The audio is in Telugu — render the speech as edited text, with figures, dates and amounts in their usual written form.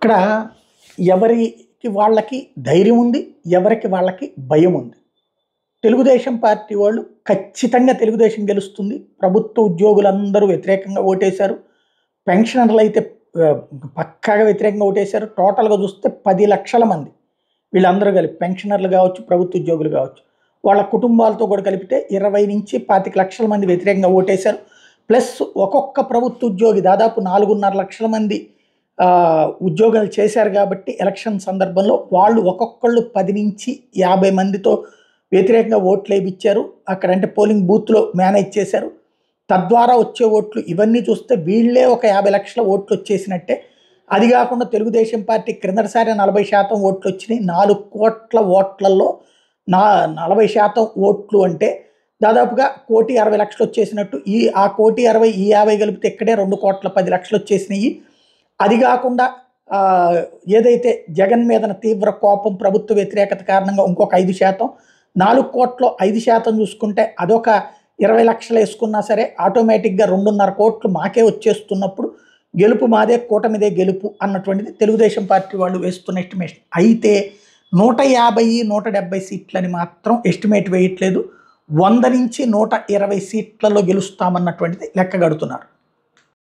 ఇక్కడ ఎవరికి వాళ్ళకి ధైర్యం ఉంది, ఎవరికి వాళ్ళకి భయం ఉంది. తెలుగుదేశం పార్టీ వాళ్ళు ఖచ్చితంగా తెలుగుదేశం గెలుస్తుంది. ప్రభుత్వ ఉద్యోగులందరూ వ్యతిరేకంగా ఓటేశారు. పెన్షనర్లు అయితే పక్కాగా వ్యతిరేకంగా ఓటేశారు. టోటల్‌గా చూస్తే 10 లక్షల మంది వీళ్ళందరూ కలిపి పెన్షనర్లు కావచ్చు, ప్రభుత్వ ఉద్యోగులు కావచ్చు, వాళ్ళ కుటుంబాలతో కూడా కలిపితే 20-25 లక్షల మంది వ్యతిరేకంగా ఓటేశారు. ప్లస్ ఒక్కొక్క ప్రభుత్వ ఉద్యోగి దాదాపు 4.5 లక్షల మంది ఉద్యోగాలు చేశారు కాబట్టి ఎలక్షన్ సందర్భంలో వాళ్ళు ఒక్కొక్కళ్ళు 10-50 మందితో వ్యతిరేకంగా ఓట్లు వేయించారు. అక్కడంటే పోలింగ్ బూత్లో మేనేజ్ చేశారు. తద్వారా వచ్చే ఓట్లు ఇవన్నీ చూస్తే వీళ్ళే ఒక 50 లక్షల ఓట్లు వచ్చేసినట్టే. అది కాకుండా తెలుగుదేశం పార్టీ క్రిందటిసారి 40% ఓట్లు వచ్చినాయి. 4 కోట్ల ఓట్లలో 40% ఓట్లు అంటే దాదాపుగా 1,60,00,000 వచ్చేసినట్టు. ఆ 1,60,00,000 ఈ 50 కలిపితే ఇక్కడే 2,10,00,000 వచ్చేసినాయి. అది కాకుండా ఏదైతే జగన్ మీదన తీవ్ర కోపం, ప్రభుత్వ వ్యతిరేకత కారణంగా ఇంకొక 5%, 4 కోట్లో 5% చూసుకుంటే అదొక 20 లక్షలు వేసుకున్నా సరే ఆటోమేటిక్గా 2.5 కోట్లు మాకే వచ్చేస్తున్నప్పుడు గెలుపు మాదే, కూటమిదే గెలుపు అన్నటువంటిది తెలుగుదేశం పార్టీ వాళ్ళు వేస్తున్న ఎస్టిమేషన్. అయితే 150-170 సీట్లని మాత్రం ఎస్టిమేట్ వేయట్లేదు. 100 నుంచి 120 సీట్లలో గెలుస్తామన్నటువంటిది లెక్క కడుతున్నారు.